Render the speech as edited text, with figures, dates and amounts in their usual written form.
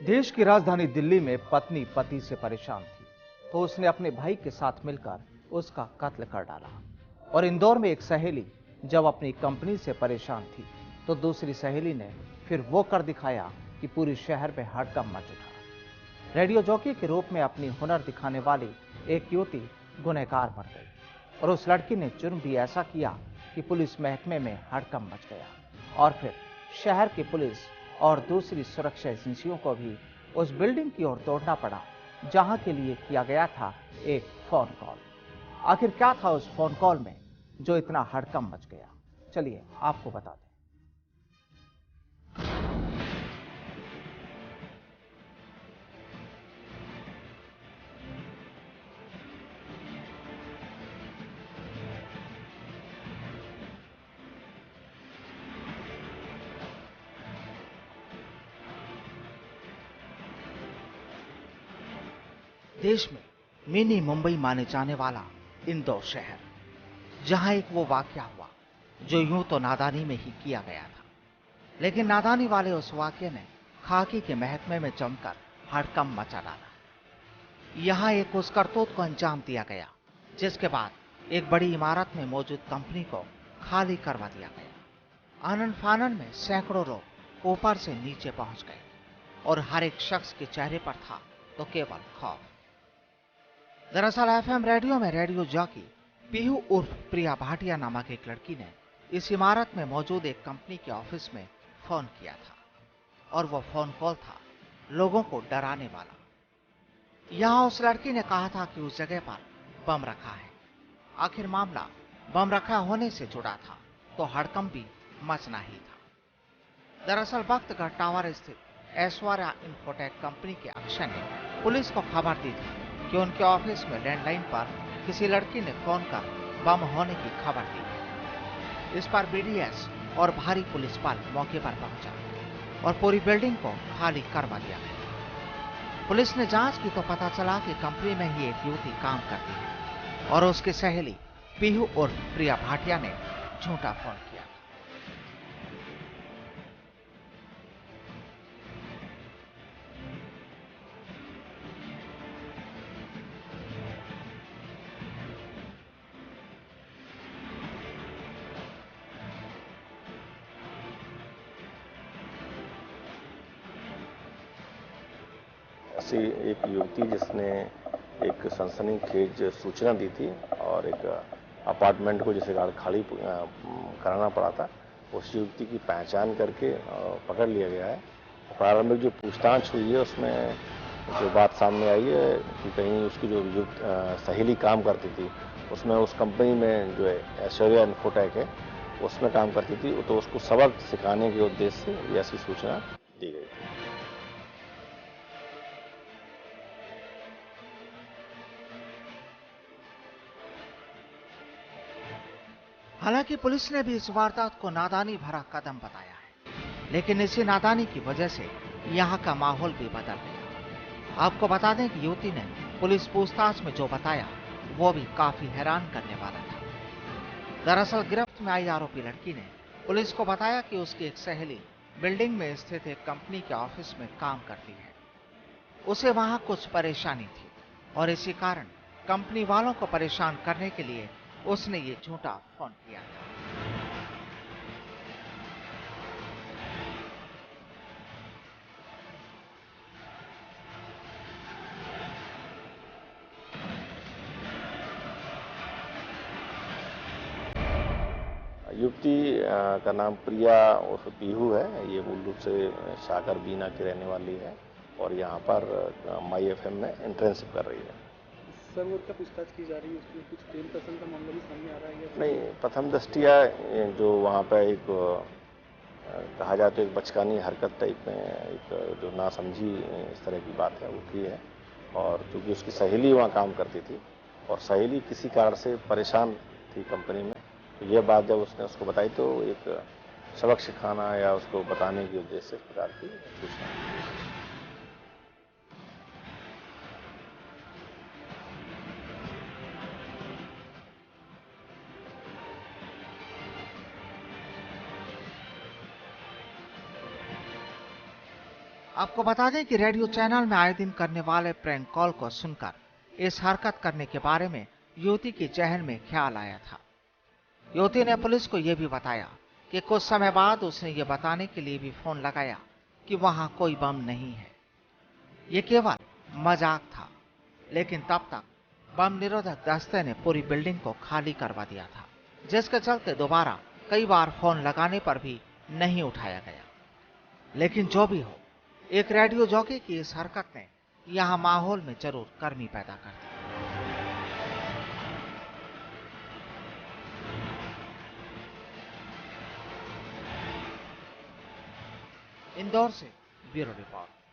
देश की राजधानी दिल्ली में पत्नी पति से परेशान थी, तो उसने अपने भाई के साथ मिलकर उसका कत्ल कर डाला। और इंदौर में एक सहेली जब अपनी कंपनी से परेशान थी, तो दूसरी सहेली ने फिर वो कर दिखाया कि पूरी शहर में हड़कंप मच उठा। रेडियो जॉकी के रूप में अपनी हुनर दिखाने वाली एक युवती गुनहगार बन गई, और उस लड़की ने जुर्म भी ऐसा किया कि पुलिस महकमे में हड़कंप मच गया। और फिर शहर की पुलिस और दूसरी सुरक्षा एजेंसियों को भी उस बिल्डिंग की ओर दौड़ना पड़ा, जहां के लिए किया गया था एक फोन कॉल। आखिर क्या था उस फोन कॉल में जो इतना हड़कंप मच गया? चलिए आपको बता दें। देश में मिनी मुंबई माने जाने वाला इंदौर शहर, जहां एक वो वाकया हुआ जो यूं तो नादानी में ही किया गया था, लेकिन नादानी वाले उस वाकये ने खाकी के महकमे में जमकर हड़कंप मचा डाला। यहां एक उस करतूत को अंजाम दिया गया जिसके बाद एक बड़ी इमारत में मौजूद कंपनी को खाली करवा दिया गया। आनन फानन में सैकड़ों लोग ऊपर से नीचे पहुंच गए, और हर एक शख्स के चेहरे पर था तो केवल खौफ। दरअसल एफएम रेडियो में रेडियो जॉकी पीहू उर्फ प्रिया भाटिया नामक एक लड़की ने इस इमारत में मौजूद एक कंपनी के ऑफिस में फोन किया था, और वो फोन कॉल था लोगों को डराने वाला। यहां उस लड़की ने कहा था कि उस जगह पर बम रखा है। आखिर मामला बम रखा होने से जुड़ा था, तो हड़कंप भी मचना ही था। दरअसल बख्तगढ़ टावर स्थित ऐश्वर्या इंफोटेक कंपनी के अक्षय ने पुलिस को खबर दी थी कि उनके ऑफिस में लैंडलाइन पर किसी लड़की ने फोन कर बम होने की खबर दी है। इस पर बीडीएस और भारी पुलिस बल मौके पर पहुंचा और पूरी बिल्डिंग को खाली करवा दिया गया। पुलिस ने जांच की तो पता चला कि कंपनी में ही एक युवती काम करती है, और उसकी सहेली पीहू उर्फ प्रिया भाटिया ने झूठा फोन किया। ऐसी एक युवती जिसने एक सनसनीखेज सूचना दी थी और एक अपार्टमेंट को जिसे खाली कराना पड़ा था, उस युवती की पहचान करके पकड़ लिया गया है। प्रारंभिक जो पूछताछ हुई है उसमें जो बात सामने आई है कि कहीं उसकी जो सहेली काम करती थी, उसमें उस कंपनी में जो है ऐश्वर्या इन्फोटेक है, उसमें काम करती थी, तो उसको सबक सिखाने के उद्देश्य से ऐसी सूचना दी गई थी। हालांकि पुलिस ने भी इस वारदात को नादानी भरा कदम बताया है, लेकिन इसी नादानी की वजह से यहाँ का माहौल भी बदल गया। आपको बता दें कि युवती ने पुलिस पूछताछ में जो बताया वो भी काफी हैरान करने वाला था। दरअसल गिरफ्त में आई आरोपी लड़की ने पुलिस को बताया कि उसकी एक सहेली बिल्डिंग में स्थित एक कंपनी के ऑफिस में काम करती है। उसे वहां कुछ परेशानी थी, और इसी कारण कंपनी वालों को परेशान करने के लिए उसने ये झूठा फोन किया था। युवती का नाम प्रिया उर्फ पीहू है। ये मूल रूप से सागर बीना की रहने वाली है और यहाँ पर माई एफएम में इंटर्नशिप कर रही है। सर वो क्या पूछताछ की जा रही है, उसमें कुछ प्रेम प्रसंग का मामला भी सामने आ रहा है या नहीं, प्रथम दृष्टिया जो वहाँ पर एक कहा जाए तो एक बचकानी हरकत टाइप में एक जो नासमझी इस तरह की बात है वो की है। और चूंकि उसकी सहेली वहाँ काम करती थी और सहेली किसी कारण से परेशान थी कंपनी में, तो यह बात जब उसने उसको बताई तो एक सबक सिखाना या उसको बताने के उद्देश्य से इस प्रकार की सूचना। आपको बता दें कि रेडियो चैनल में आए दिन करने वाले प्रैंक कॉल को सुनकर इस हरकत करने के बारे में युवती के जहन में ख्याल आया था। युवती ने पुलिस को यह भी बताया कि कुछ समय बाद उसने ये बताने के लिए भी फोन लगाया कि वहां कोई बम नहीं है, ये केवल मजाक था। लेकिन तब तक बम निरोधक दस्ते ने पूरी बिल्डिंग को खाली करवा दिया था, जिसके चलते दोबारा कई बार फोन लगाने पर भी नहीं उठाया गया। लेकिन जो भी हो, एक रेडियो जॉकी की इस हरकत ने यहां माहौल में जरूर गर्मी पैदा कर दी। इंदौर से ब्यूरो रिपोर्ट।